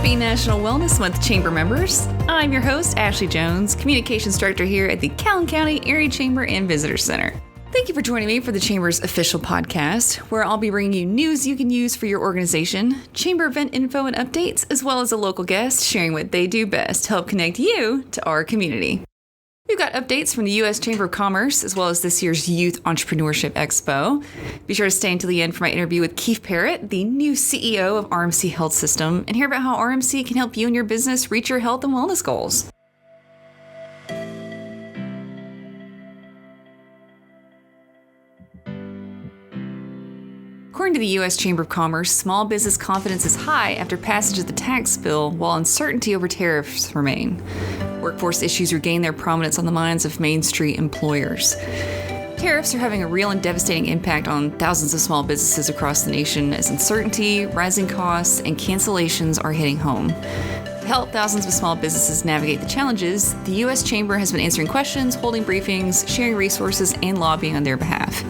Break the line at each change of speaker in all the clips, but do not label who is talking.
Happy National Wellness Month, Chamber members. I'm your host, Ashley Jones, Communications Director here at the Calhoun County Area Chamber and Visitor Center. Thank you for joining me for the Chamber's official podcast, where I'll be bringing you news you can use for your organization, Chamber event info and updates, as well as a local guest sharing what they do best to help connect you to our community. We've got updates from the U.S. Chamber of Commerce, as well as this year's Youth Entrepreneurship Expo. Be sure to stay until the end for my interview with Keith Parrott, the new CEO of RMC Health System, and hear about how RMC can help you and your business reach your health and wellness goals. According to the U.S. Chamber of Commerce, small business confidence is high after passage of the tax bill, while uncertainty over tariffs remain. Workforce issues regain their prominence on the minds of Main Street employers. Tariffs are having a real and devastating impact on thousands of small businesses across the nation as uncertainty, rising costs, and cancellations are hitting home. To help thousands of small businesses navigate the challenges, the U.S. Chamber has been answering questions, holding briefings, sharing resources, and lobbying on their behalf.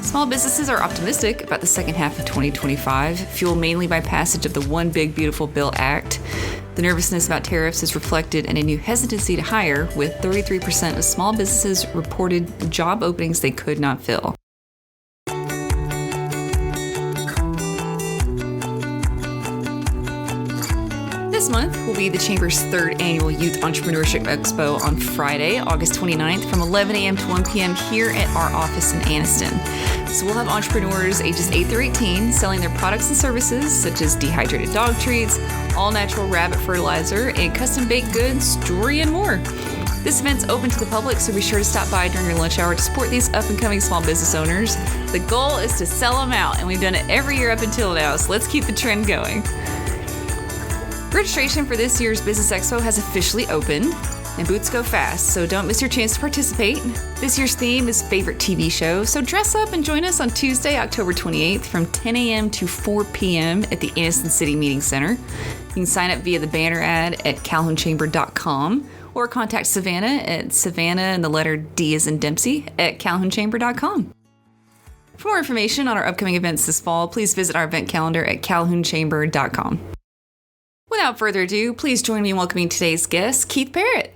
Small businesses are optimistic about the second half of 2025, fueled mainly by passage of the One Big Beautiful Bill Act. The nervousness about tariffs is reflected in a new hesitancy to hire, with 33% of small businesses reported job openings they could not fill. This month will be the Chamber's third annual Youth Entrepreneurship Expo on Friday, August 29th from 11 a.m. to 1 p.m. here at our office in Anniston. So we'll have entrepreneurs ages 8 through 18 selling their products and services such as dehydrated dog treats, all-natural rabbit fertilizer, and custom baked goods, jewelry, and more. This event's open to the public, so be sure to stop by during your lunch hour to support these up-and-coming small business owners. The goal is to sell them out, and we've done it every year up until now, so let's keep the trend going. Registration for this year's Business Expo has officially opened, and booths go fast, so don't miss your chance to participate. This year's theme is favorite TV show, so dress up and join us on Tuesday, October 28th from 10 a.m. to 4 p.m. at the Anniston City Meeting Center. You can sign up via the banner ad at calhounchamber.com or contact Savannah at Savannah and the letter D as in Dempsey at calhounchamber.com. For more information on our upcoming events this fall, please visit our event calendar at calhounchamber.com. Without further ado, please join me in welcoming today's guest, Keith Parrott.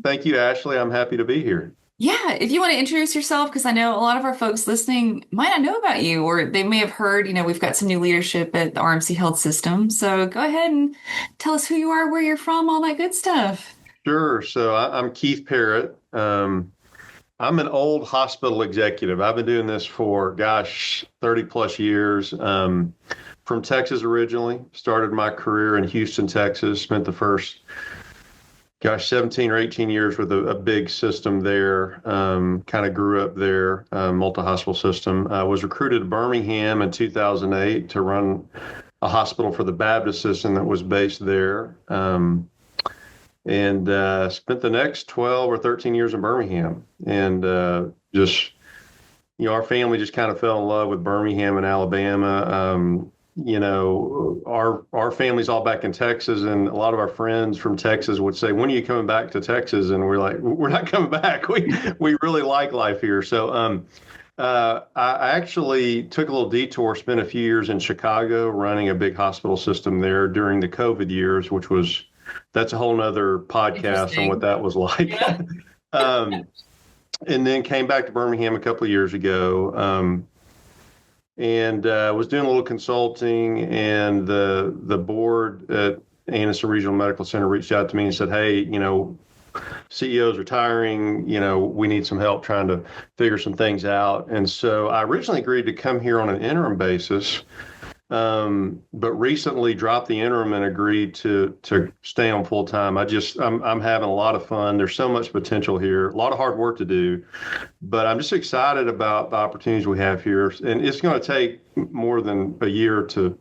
Thank you, Ashley. I'm happy to be here.
Yeah, if you want to introduce yourself, because I know a lot of our folks listening might not know about you, or they may have heard, we've got some new leadership at the RMC Health System. So go ahead and tell us who you are, where you're from, all that good stuff.
Sure. So I'm Keith Parrott. I'm an old hospital executive. I've been doing this for, 30 plus years. From Texas originally, started my career in Houston, Texas, spent the first, 17 or 18 years with a big system there, kind of grew up there, multi-hospital system. I was recruited to Birmingham in 2008 to run a hospital for the Baptist system that was based there, and spent the next 12 or 13 years in Birmingham. And our family just kind of fell in love with Birmingham and Alabama. Our family's all back in Texas, and a lot of our friends from Texas would say, "When are you coming back to Texas?" And we're like, "We're not coming back. We really like life here." So I actually took a little detour, spent a few years in Chicago running a big hospital system there during the COVID years, that's a whole nother podcast on what that was like. Yeah. And then came back to Birmingham a couple of years ago. And was doing a little consulting, and the board at Anniston Regional Medical Center reached out to me and said, "Hey, CEO's retiring, we need some help trying to figure some things out." And so I originally agreed to come here on an interim basis, but recently dropped the interim and agreed to stay on full time. I'm having a lot of fun. There's so much potential here, a lot of hard work to do, but I'm just excited about the opportunities we have here. And it's going to take more than a year to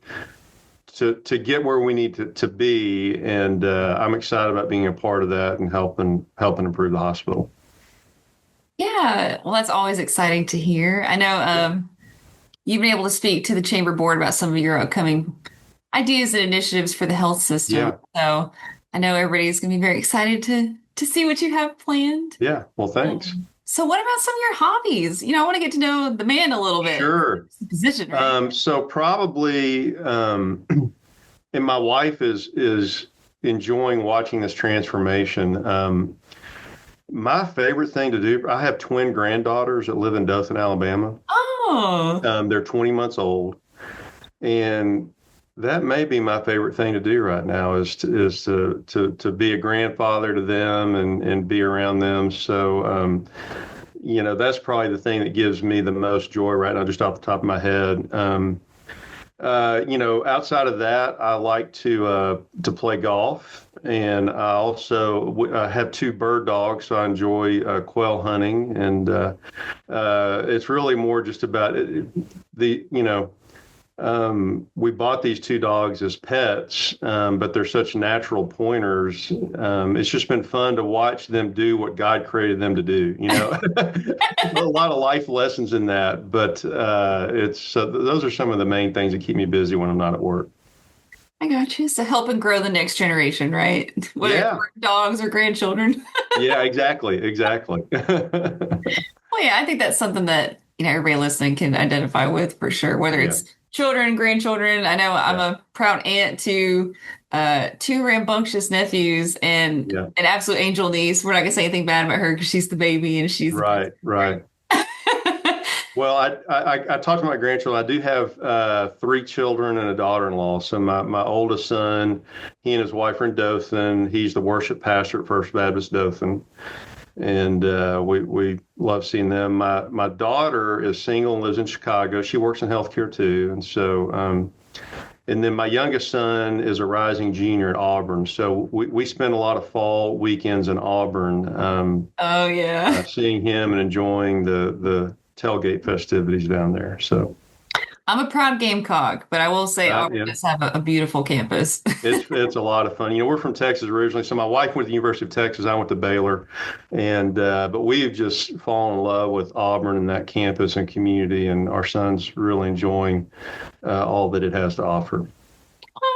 get where we need to be. And I'm excited about being a part of that and helping improve the hospital.
Yeah, well, that's always exciting to hear. I know you've been able to speak to the chamber board about some of your upcoming ideas and initiatives for the health system. Yeah. So I know everybody's going to be very excited to see what you have planned.
Yeah. Well, thanks.
So what about some of your hobbies? I want to get to know the man a little bit.
Sure.
Position, right?
So probably and my wife is enjoying watching this transformation. My favorite thing to do, I have twin granddaughters that live in Dothan, Alabama.
Oh,
They're 20 months old. And that may be my favorite thing to do right now is to be a grandfather to them and be around them. So, that's probably the thing that gives me the most joy right now, just off the top of my head. Outside of that, I like to play golf, and I also have two bird dogs, so I enjoy quail hunting, and it's really more just about we bought these two dogs as pets, but they're such natural pointers. It's just been fun to watch them do what God created them to do. A lot of life lessons in that, but those are some of the main things that keep me busy when I'm not at work.
I got you. So helping grow the next generation, right? Whether
Yeah.
it's dogs or grandchildren.
Yeah, exactly.
Well, yeah, I think that's something that, everybody listening can identify with for sure, whether
Yeah.
it's children, grandchildren. I know I'm a proud aunt to two rambunctious nephews and an absolute angel niece. We're not gonna say anything bad about her because she's the baby and she's
right. Well, I talked to my grandchildren. I do have three children and a daughter-in-law. So my oldest son, he and his wife are in Dothan. He's the worship pastor at First Baptist Dothan. And we love seeing them. My daughter is single and lives in Chicago. She works in healthcare too. And so, and then my youngest son is a rising junior at Auburn. So we spend a lot of fall weekends in Auburn.
Oh yeah,
seeing him and enjoying the tailgate festivities down there. So
I'm a proud Gamecock, but I will say Auburn does have a beautiful campus.
It's a lot of fun. We're from Texas originally, so my wife went to the University of Texas. I went to Baylor, and but we've just fallen in love with Auburn and that campus and community, and our son's really enjoying all that it has to offer.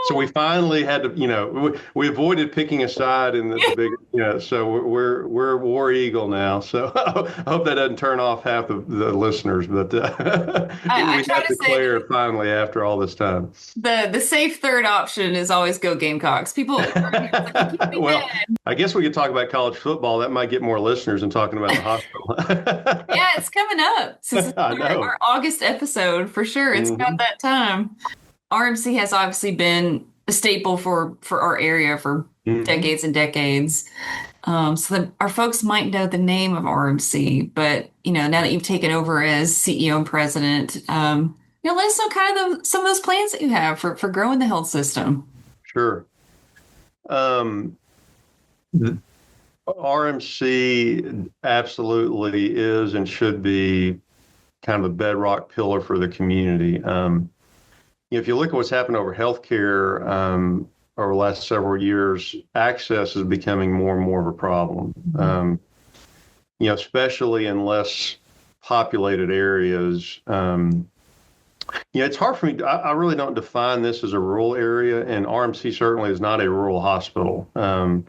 So we finally had to, we avoided picking a side in the big, so we're War Eagle now. So I hope that doesn't turn off half of the listeners, but we have declared finally after all this time.
The safe third option is always go Gamecocks. People,
well, I guess we could talk about college football. That might get more listeners than talking about the hospital.
Yeah, it's coming up. Since it's our August episode, for sure. It's about that time. RMC has obviously been a staple for our area for decades and decades. So our folks might know the name of RMC, but now that you've taken over as CEO and president, let us know kind of some of those plans that you have for growing the health system.
Sure. The RMC absolutely is and should be kind of a bedrock pillar for the community. If you look at what's happened over healthcare over the last several years, access is becoming more and more of a problem. Especially in less populated areas. It's hard for me. I really don't define this as a rural area, and RMC certainly is not a rural hospital. The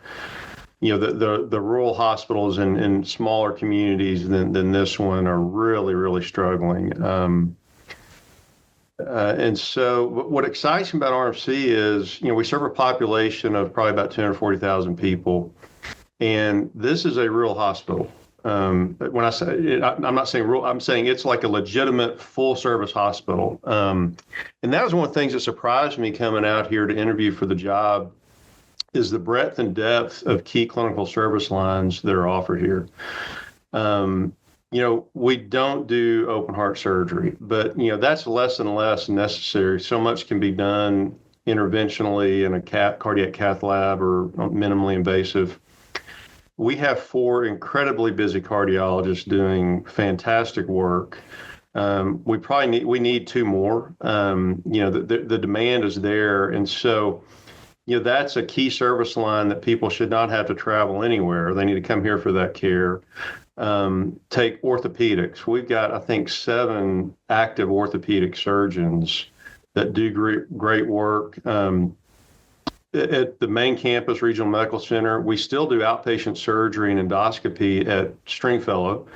rural hospitals in smaller communities than this one are really, really struggling. And so what excites me about RMC is, we serve a population of probably about 240,000 people, and this is a rural hospital. When I say, I'm not saying rural, I'm saying it's like a legitimate full service hospital. And that was one of the things that surprised me coming out here to interview for the job is the breadth and depth of key clinical service lines that are offered here. We don't do open heart surgery, but, that's less and less necessary. So much can be done interventionally in a cardiac cath lab or minimally invasive. We have 4 incredibly busy cardiologists doing fantastic work. We need 2 more. The demand is there. And so, that's a key service line that people should not have to travel anywhere. They need to come here for that care. Take orthopedics. We've got, I think, 7 active orthopedic surgeons that do great work. At the main campus regional medical center, we still do outpatient surgery and endoscopy at Stringfellow.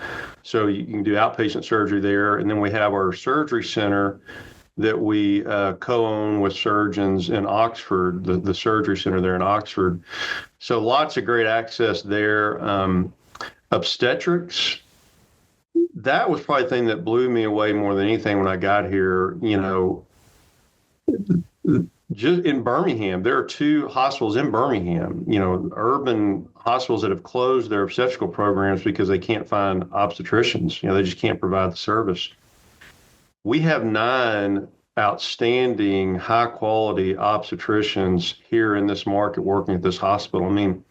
So you can do outpatient surgery there. And then we have our surgery center that we co-own with surgeons in Oxford, the surgery center there in Oxford. So lots of great access there. Obstetrics, that was probably the thing that blew me away more than anything when I got here. Just in Birmingham, there are 2 hospitals in Birmingham, urban hospitals that have closed their obstetrical programs because they can't find obstetricians. They just can't provide the service. We have 9 outstanding, high quality obstetricians here in this market working at this hospital. I mean,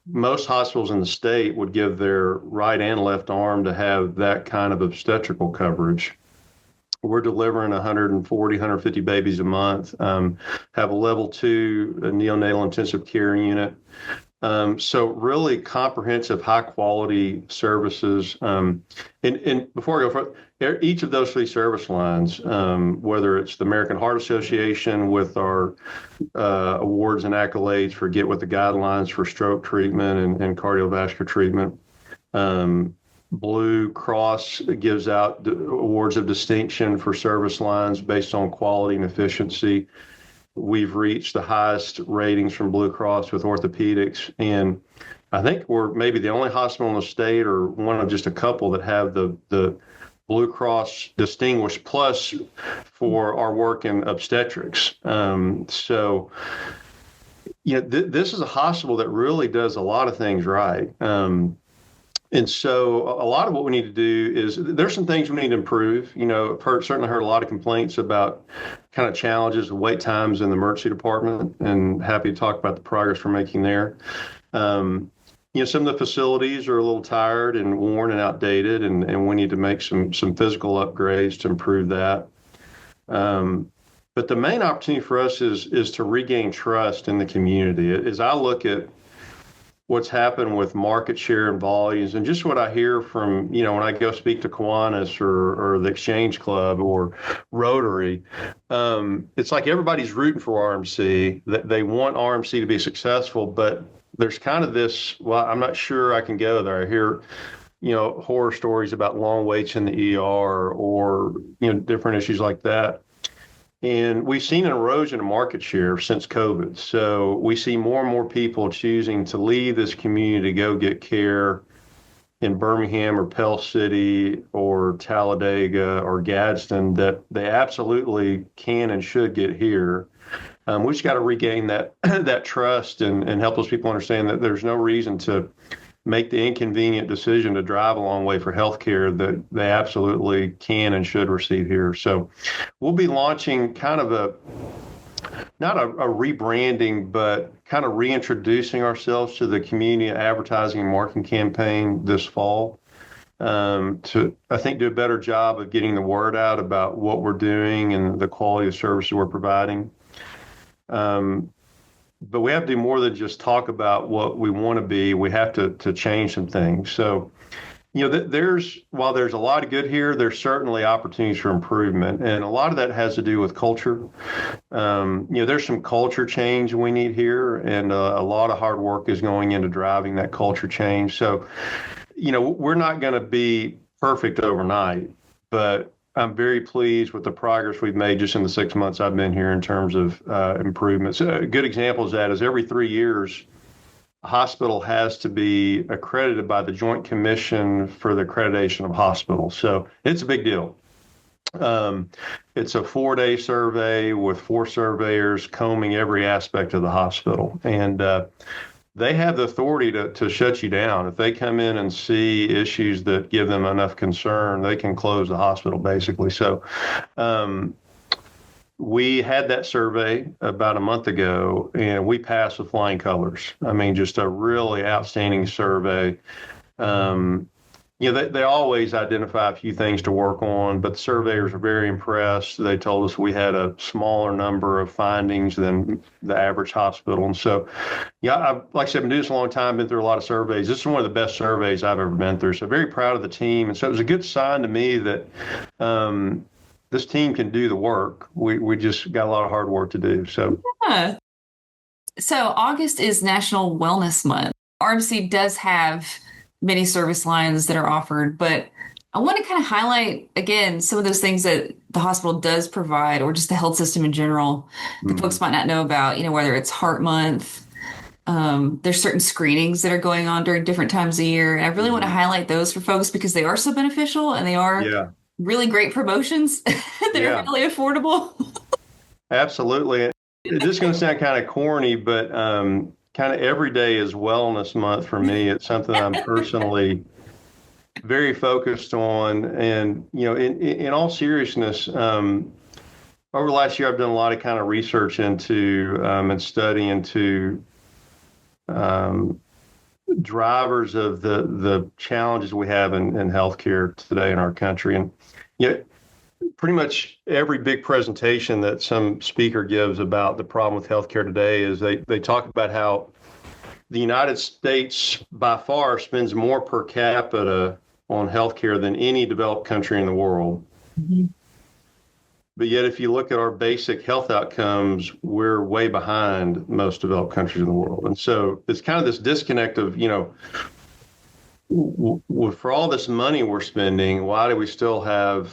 most hospitals in the state would give their right and left arm to have that kind of obstetrical coverage. We're delivering 140, 150 babies a month, have a level 2 neonatal intensive care unit. So really comprehensive, high quality services. And before I go further, each of those 3 service lines, whether it's the American Heart Association with our awards and accolades for Get With the Guidelines for stroke treatment and cardiovascular treatment, Blue Cross gives out awards of distinction for service lines based on quality and efficiency. We've reached the highest ratings from Blue Cross with orthopedics. And I think we're maybe the only hospital in the state or one of just a couple that have the Blue Cross Distinguished Plus for our work in obstetrics. So, this is a hospital that really does a lot of things right. And so a lot of what we need to do is there's some things we need to improve. I've certainly heard a lot of complaints about kind of challenges with wait times in the emergency department, and happy to talk about the progress we're making there. Some of the facilities are a little tired and worn and outdated, and we need to make some physical upgrades to improve that. But the main opportunity for us is to regain trust in the community. As I look at what's happened with market share and volumes, and just what I hear from, when I go speak to Kiwanis or the Exchange Club or Rotary, it's like everybody's rooting for RMC. They want RMC to be successful, but there's kind of this, well, I'm not sure I can go there. I hear, horror stories about long waits in the ER or, different issues like that. And we've seen an erosion of market share since COVID. So we see more and more people choosing to leave this community to go get care in Birmingham or Pell City or Talladega or Gadsden that they absolutely can and should get here. We just got to regain that trust and help those people understand that there's no reason to make the inconvenient decision to drive a long way for healthcare that they absolutely can and should receive here. So we'll be launching kind of not a rebranding, but kind of reintroducing ourselves to the community advertising and marketing campaign this fall to, I think, do a better job of getting the word out about what we're doing and the quality of services we're providing. But we have to do more than just talk about what we want to be. We have to change some things. So, while there's a lot of good here, there's certainly opportunities for improvement. And a lot of that has to do with culture. There's some culture change we need here, and a lot of hard work is going into driving that culture change. So, we're not going to be perfect overnight, but I'm very pleased with the progress we've made just in the 6 months I've been here in terms of improvements. A good example of that is every 3 years, a hospital has to be accredited by the Joint Commission for the Accreditation of Hospitals. So it's a big deal. It's a 4-day survey with 4 surveyors combing every aspect of the hospital. And they have the authority to shut you down. If they come in and see issues that give them enough concern, they can close the hospital, basically. So we had that survey about a month ago, and we passed with flying colors. I mean, just a really outstanding survey. They always identify a few things to work on, but the surveyors are very impressed. They told us we had a smaller number of findings than the average hospital. And so, like I said, I've been doing this a long time, been through a lot of surveys. This is one of the best surveys I've ever been through. So very proud of the team. And so it was a good sign to me that this team can do the work. We just got a lot of hard work to do. So,
yeah. So August is National Wellness Month. RMC does have many service lines that are offered, but I want to kind of highlight again some of those things that the hospital does provide, or just the health system in general, that folks might not know about, whether it's Heart Month. There's certain screenings that are going on during different times of year. And I really want to highlight those for folks because they are so beneficial and they are really great promotions that are really affordable.
Absolutely. This is going to sound kind of corny, but kind of every day is Wellness Month for me. It's something I'm personally very focused on. And, in all seriousness, over the last year, I've done a lot of kind of research into and study into drivers of the challenges we have in healthcare today in our country. And pretty much every big presentation that some speaker gives about the problem with healthcare today is they talk about how the United States by far spends more per capita on healthcare than any developed country in the world. Mm-hmm. But yet, if you look at our basic health outcomes, we're way behind most developed countries in the world. And so it's kind of this disconnect of, for all this money we're spending, why do we still have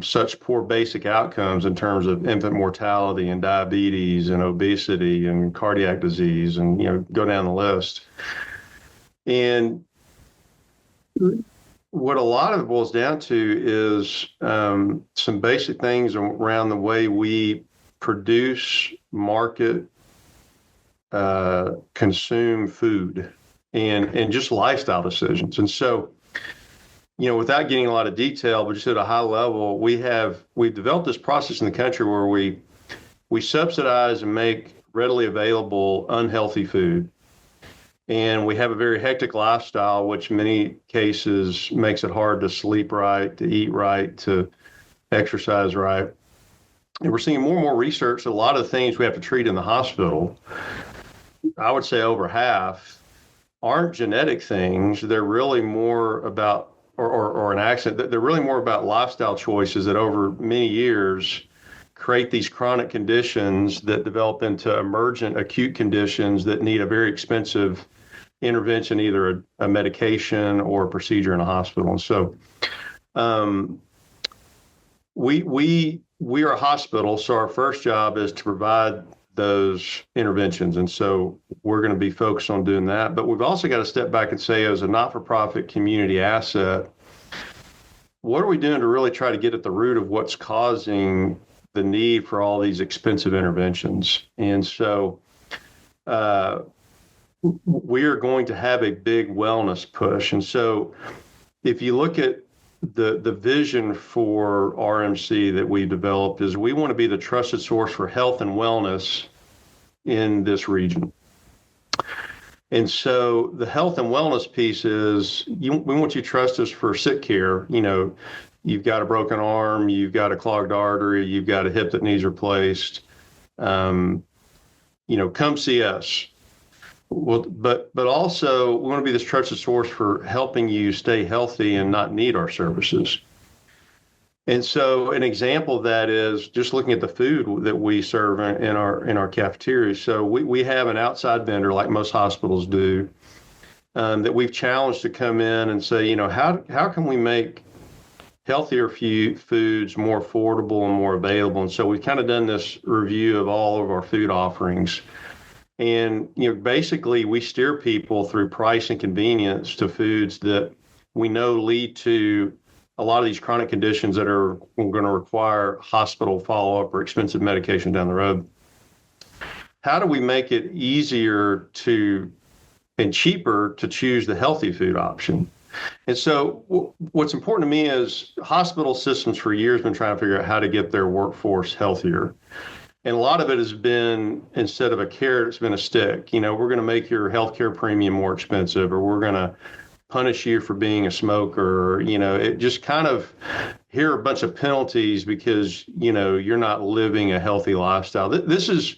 such poor basic outcomes in terms of infant mortality and diabetes and obesity and cardiac disease and, go down the list. And what a lot of it boils down to is some basic things around the way we produce, market, consume food and just lifestyle decisions. And so, without getting a lot of detail, but just at a high level, we've developed this process in the country where we subsidize and make readily available unhealthy food. And we have a very hectic lifestyle, which in many cases makes it hard to sleep right, to eat right, to exercise right. And we're seeing more and more research that a lot of the things we have to treat in the hospital, I would say over half, aren't genetic things. They're really more about or an accident. They're really more about lifestyle choices that over many years create these chronic conditions that develop into emergent acute conditions that need a very expensive intervention, either a medication or a procedure in a hospital. And so we are a hospital, so our first job is to provide those interventions. And so we're going to be focused on doing that. But we've also got to step back and say, as a not-for-profit community asset, what are we doing to really try to get at the root of what's causing the need for all these expensive interventions? And so we are going to have a big wellness push. And so if you look at the vision for RMC that we developed, is we want to be the trusted source for health and wellness in this region. And so the health and wellness piece is we want you to trust us for sick care. You've got a broken arm, you've got a clogged artery, you've got a hip that needs replaced. Come see us. Well, but also we want to be this trusted source for helping you stay healthy and not need our services. And so an example of that is just looking at the food that we serve in our cafeterias. So we have an outside vendor, like most hospitals do, that we've challenged to come in and say, how can we make healthier foods more affordable and more available? And so we've kind of done this review of all of our food offerings. And, basically we steer people through price and convenience to foods that we know lead to a lot of these chronic conditions that are going to require hospital follow-up or expensive medication down the road. How do we make it easier and cheaper to choose the healthy food option? And so what's important to me is hospital systems for years been trying to figure out how to get their workforce healthier. And a lot of it has been, instead of a carrot, it's been a stick. We're going to make your healthcare premium more expensive, or we're going to punish you for being a smoker. It just kind of, here are a bunch of penalties because, you're not living a healthy lifestyle. This is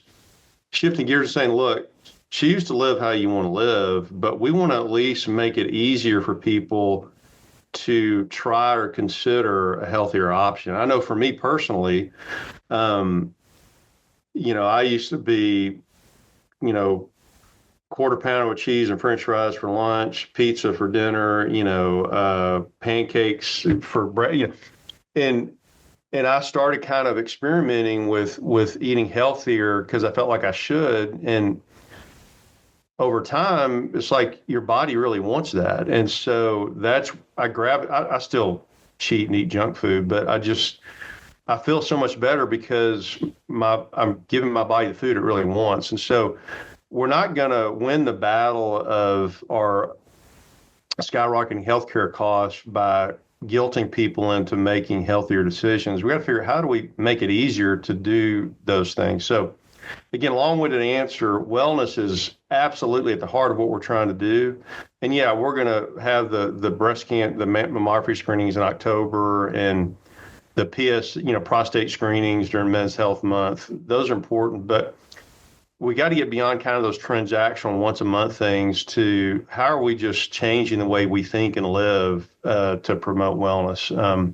shifting gears and saying, look, choose to live how you want to live, but we want to at least make it easier for people to try or consider a healthier option. I know for me personally, I used to be, quarter pounder with cheese and French fries for lunch, pizza for dinner, pancakes for breakfast. And and I started kind of experimenting with eating healthier because I felt like I should. And over time, it's like your body really wants that. And so I grab it. I still cheat and eat junk food, but I feel so much better because I'm giving my body the food it really wants. And so we're not going to win the battle of our skyrocketing healthcare costs by guilting people into making healthier decisions. We got to figure out how do we make it easier to do those things. So again, long-winded answer, wellness is absolutely at the heart of what we're trying to do. And yeah, we're going to have the the mammography screenings in October and the prostate screenings during Men's Health Month. Those are important, but we got to get beyond kind of those transactional once a month things to how are we just changing the way we think and live to promote wellness.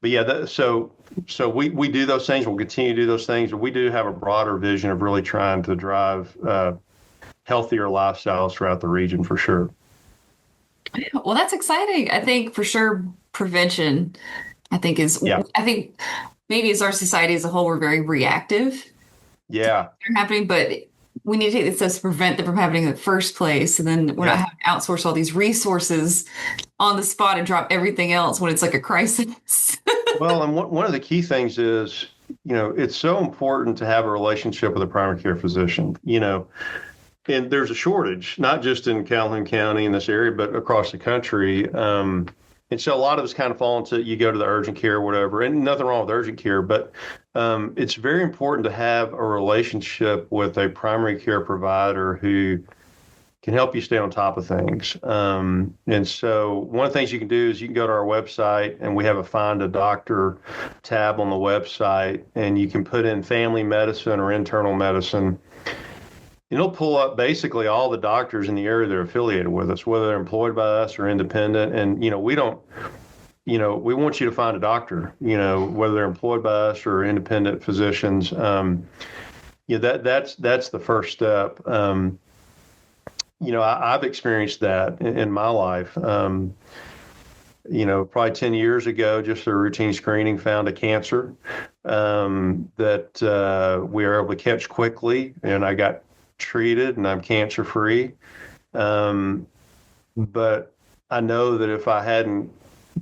But yeah, so we do those things. We'll continue to do those things, but we do have a broader vision of really trying to drive healthier lifestyles throughout the region for sure.
Well, that's exciting. I think for sure prevention, I think maybe as our society as a whole, we're very reactive.
Yeah.
They're happening, but we need to take the steps to prevent them from happening in the first place. And then we're not having to outsource all these resources on the spot and drop everything else when it's like a crisis.
Well, and one of the key things is, it's so important to have a relationship with a primary care physician, and there's a shortage, not just in Calhoun County in this area, but across the country. And so a lot of us kind of fall into, you go to the urgent care or whatever, and nothing wrong with urgent care, but it's very important to have a relationship with a primary care provider who can help you stay on top of things. And so one of the things you can do is you can go to our website, and we have a Find a Doctor tab on the website, and you can put in family medicine or internal medicine. It'll pull up basically all the doctors in the area that are affiliated with us, whether they're employed by us or independent. And, we want you to find a doctor, whether they're employed by us or independent physicians. That's the first step. I've experienced that in my life. Probably 10 years ago, just a routine screening found a cancer that we were able to catch quickly, and I got treated and I'm cancer free. But I know that if I hadn't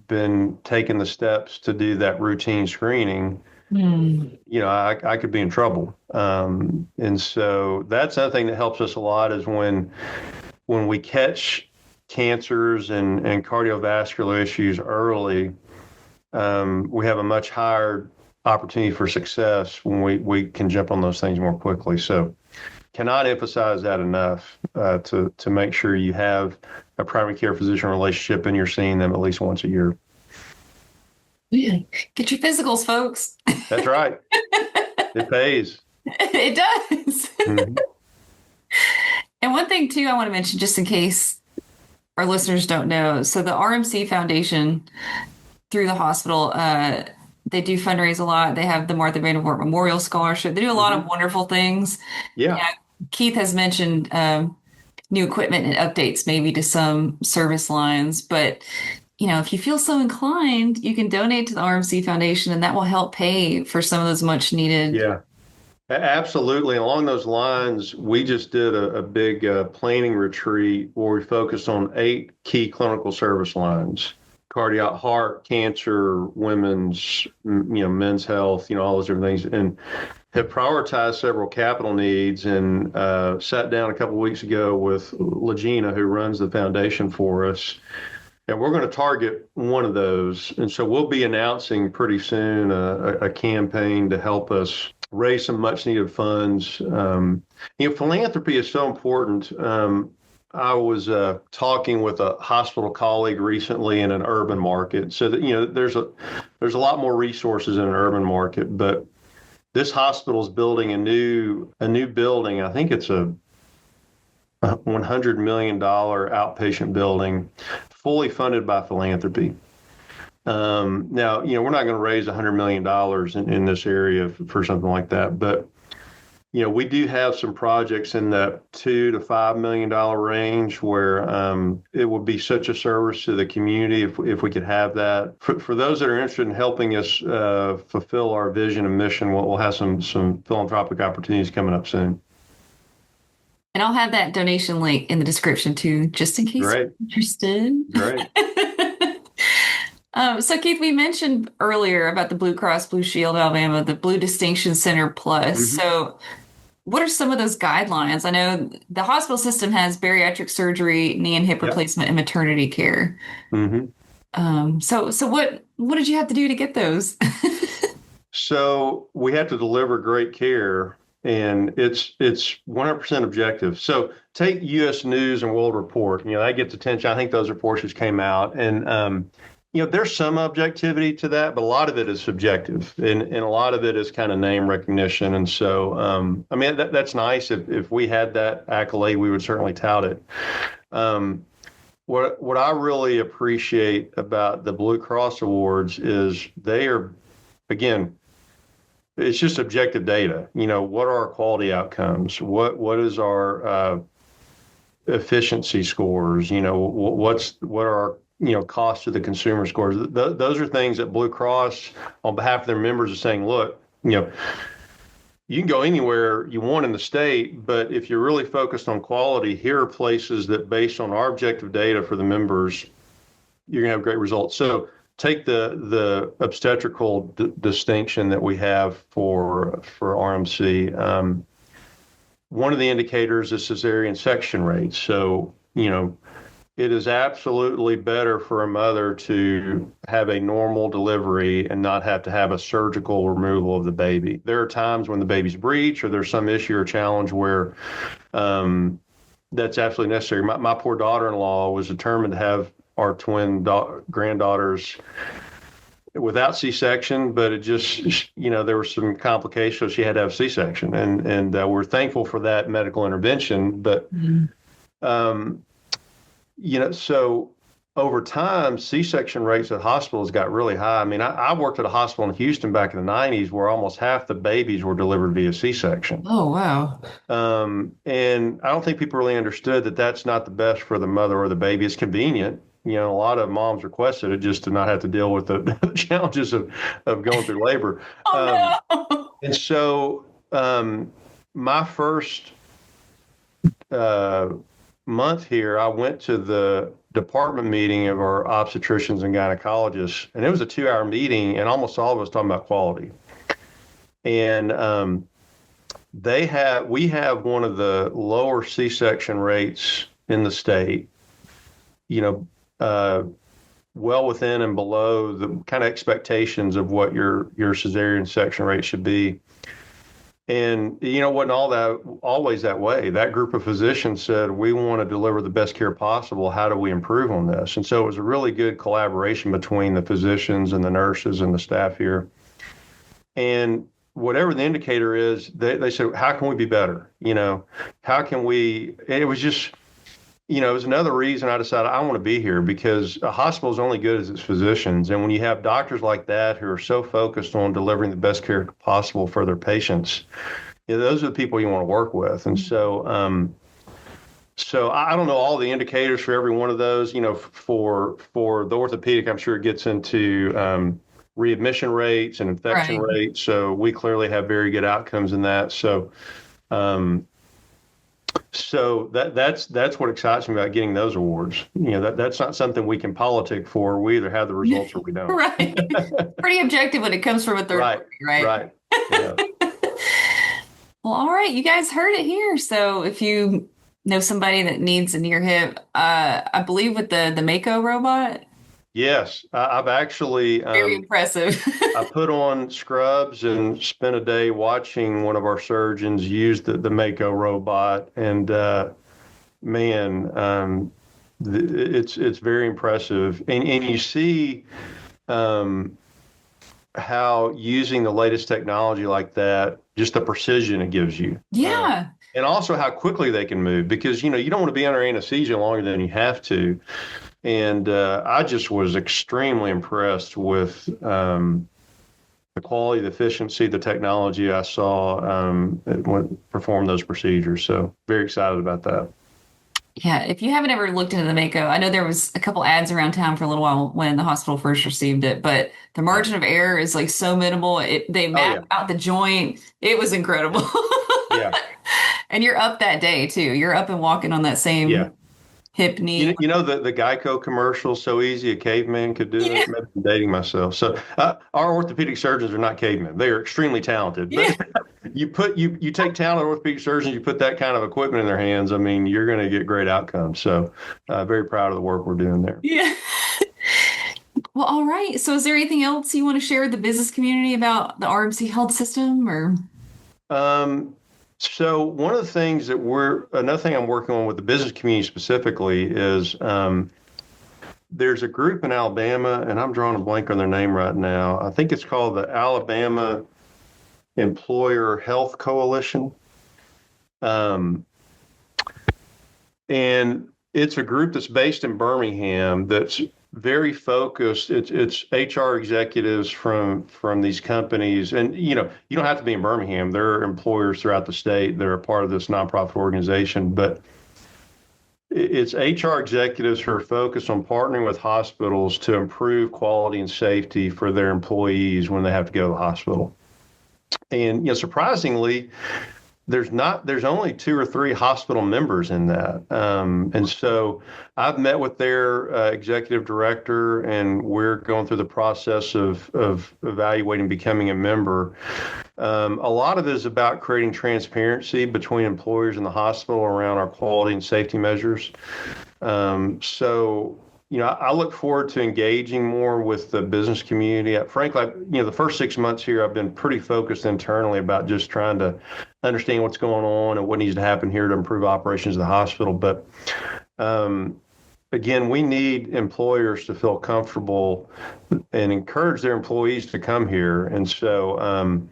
been taking the steps to do that routine screening, I could be in trouble. And so that's another thing that helps us a lot is when we catch cancers and cardiovascular issues early, we have a much higher opportunity for success when we can jump on those things more quickly. So cannot emphasize that enough to make sure you have a primary care physician relationship and you're seeing them at least once a year.
Yeah. Get your physicals, folks.
That's right. It pays.
It does. Mm-hmm. And one thing, too, I want to mention, just in case our listeners don't know. So the RMC Foundation, through the hospital, they do fundraise a lot. They have the Martha Vandervoort Memorial Scholarship. They do a lot of wonderful things. Yeah. Keith has mentioned new equipment and updates maybe to some service lines. But, if you feel so inclined, you can donate to the RMC Foundation, and that will help pay for some of those much needed.
Yeah, absolutely. Along those lines, we just did a big planning retreat where we focused on 8 key clinical service lines: cardiac, heart, cancer, women's, men's health, all those different things, and have prioritized several capital needs, and sat down a couple of weeks ago with Legina, who runs the foundation for us. And we're going to target one of those. And so we'll be announcing pretty soon a campaign to help us raise some much needed funds. Philanthropy is so important. I was talking with a hospital colleague recently in an urban market. So that, there's a lot more resources in an urban market, but this hospital is building a new building. I think it's a $100 million outpatient building, fully funded by philanthropy. Now, we're not going to raise $100 million in this area for something like that, but we do have some projects in the $2 to $5 million range where it would be such a service to the community if we could have that. For those that are interested in helping us fulfill our vision and mission, we'll have some philanthropic opportunities coming up soon.
And I'll have that donation link in the description too, just in case you're interested.
Great.
So Keith, we mentioned earlier about the BlueCross BlueShield Alabama, the Blue Distinction Center Plus.
Mm-hmm. So
what are some of those guidelines? I know the hospital system has bariatric surgery, knee and hip replacement, and maternity care.
Mm-hmm.
So what did you have to do to get those?
So we have to deliver great care, and it's 100% objective. So take U.S. News and World Report. That gets attention. I think those reports just came out, and there's some objectivity to that, but a lot of it is subjective, and a lot of it is kind of name recognition. And so, that's nice. If we had that accolade, we would certainly tout it. What I really appreciate about the Blue Cross Awards is they are, again, it's just objective data. What are our quality outcomes? What is our efficiency scores? What are our cost to the consumer scores? Those are things that Blue Cross, on behalf of their members, is saying, look, you can go anywhere you want in the state, but if you're really focused on quality, here are places that, based on our objective data for the members, you're going to have great results. So take the obstetrical distinction that we have for RMC. One of the indicators is cesarean section rates. So, it is absolutely better for a mother to have a normal delivery and not have to have a surgical removal of the baby. There are times when the baby's breech or there's some issue or challenge where that's absolutely necessary. My poor daughter-in-law was determined to have our twin granddaughters without C-section, but it just, there were some complications, so she had to have C-section. And we're thankful for that medical intervention. But so over time, C-section rates at hospitals got really high. I worked at a hospital in Houston back in the 90s where almost half the babies were delivered via C-section.
Oh, wow.
And I don't think people really understood that that's not the best for the mother or the baby. It's convenient. A lot of moms requested it just to not have to deal with the challenges of going through labor.
Oh, no.
And so my first month here, I went to the department meeting of our obstetricians and gynecologists, and it was a 2-hour meeting, and almost all of us talking about quality. And we have one of the lower C-section rates in the state, well within and below the kind of expectations of what your cesarean section rate should be. And, it wasn't always that way. That group of physicians said, we want to deliver the best care possible. How do we improve on this? And so it was a really good collaboration between the physicians and the nurses and the staff here. And whatever the indicator is, they said, how can we be better? How can we? And it was just, it was another reason I decided I want to be here, because a hospital is only good as its physicians. And when you have doctors like that who are so focused on delivering the best care possible for their patients, those are the people you want to work with. And so, I don't know all the indicators for every one of those. For the orthopedic, I'm sure it gets into readmission rates and infection rates. So we clearly have very good outcomes in that. So that's what excites me about getting those awards. That's not something we can politic for. We either have the results or we don't.
Right. Pretty objective when it comes from a third party, right?
Right. Yeah.
Well, all right. You guys heard it here. So if you know somebody that needs a near hip, I believe with the Mako robot.
Yes, I've actually
very impressive.
I put on scrubs and spent a day watching one of our surgeons use the Mako robot, and it's very impressive. And you see how using the latest technology like that, just the precision it gives you.
Yeah.
And also how quickly they can move, because you don't want to be under anesthesia longer than you have to. And I just was extremely impressed with the quality, the efficiency, the technology I saw perform those procedures. So very excited about that.
Yeah, if you haven't ever looked into the Mako, I know there was a couple ads around town for a little while when the hospital first received it, but the margin of error is like so minimal. They map out the joint. It was incredible.
Yeah.
And you're up that day too. You're up and walking on that same hip, knee.
You know the Geico commercial, so easy a caveman could do it. Maybe I'm dating myself. So our orthopedic surgeons are not cavemen. They are extremely talented. But you take talented orthopedic surgeons, you put that kind of equipment in their hands. I mean, you're going to get great outcomes. So very proud of the work we're doing there.
Yeah. Well, all right. So is there anything else you want to share with the business community about the RMC Health System or?
So one of the things another thing I'm working on with the business community specifically is there's a group in Alabama, and I'm drawing a blank on their name right now. I think it's called the Alabama Employer Health Coalition. And it's a group that's based in Birmingham that's very focused. It's HR executives from these companies, and you don't have to be in Birmingham. There are employers throughout the state that are a part of this nonprofit organization, but it's HR executives who are focused on partnering with hospitals to improve quality and safety for their employees when they have to go to the hospital. And surprisingly, there's only 2 or 3 hospital members in that. And so I've met with their executive director, and we're going through the process of evaluating becoming a member. A lot of it is about creating transparency between employers and the hospital around our quality and safety measures. So I look forward to engaging more with the business community. Frankly, the first 6 months here, I've been pretty focused internally about just trying to understand what's going on and what needs to happen here to improve operations of the hospital. But again, we need employers to feel comfortable and encourage their employees to come here. And so I'm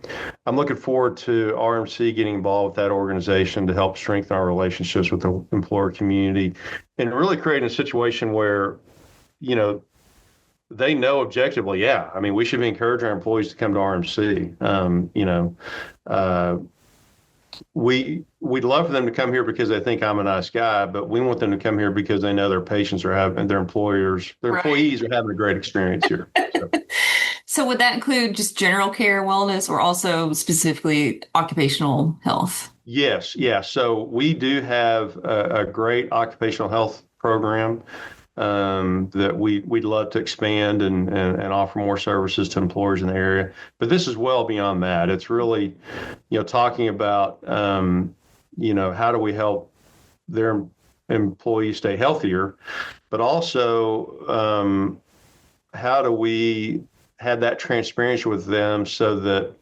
looking forward to RMC getting involved with that organization to help strengthen our relationships with the employer community and really creating a situation where they know objectively, we should be encouraging our employees to come to RMC. We'd love for them to come here because they think I'm a nice guy, but we want them to come here because they know their patients are having, their employees are having a great experience here.
So would that include just general care wellness or also specifically occupational health?
Yes. Yeah. So we do have a great occupational health program that we'd love to expand and offer more services to employers in the area. But this is well beyond that. It's really, talking about, how do we help their employees stay healthier, but also how do we have that transparency with them so that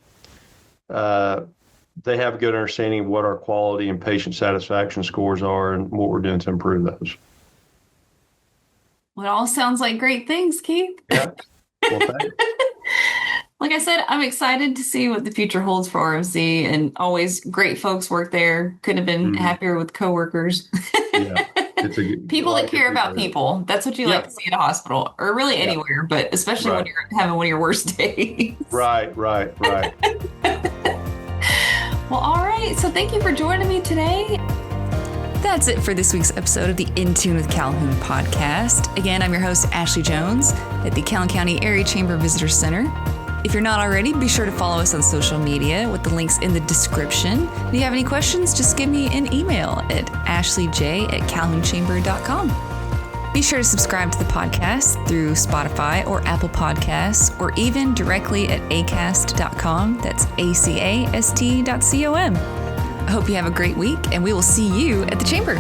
they have a good understanding of what our quality and patient satisfaction scores are and what we're doing to improve those.
Well, it all sounds like great things, Keith.
Yeah. Well, thanks.
Like I said, I'm excited to see what the future holds for RMC, and always great folks work there. Couldn't have been happier with coworkers.
Yeah.
People that care about people. That's what you like to see at a hospital or really anywhere, but especially when you're having one of your worst days.
Right.
Well, all right. So thank you for joining me today. That's it for this week's episode of the In Tune with Calhoun podcast. Again, I'm your host, Ashley Jones, at the Calhoun County Area Chamber Visitor Center. If you're not already, be sure to follow us on social media with the links in the description. If you have any questions, just give me an email at ashleyj@calhounchamber.com. Be sure to subscribe to the podcast through Spotify or Apple Podcasts, or even directly at acast.com. That's acast.com. I hope you have a great week, and we will see you at the chamber.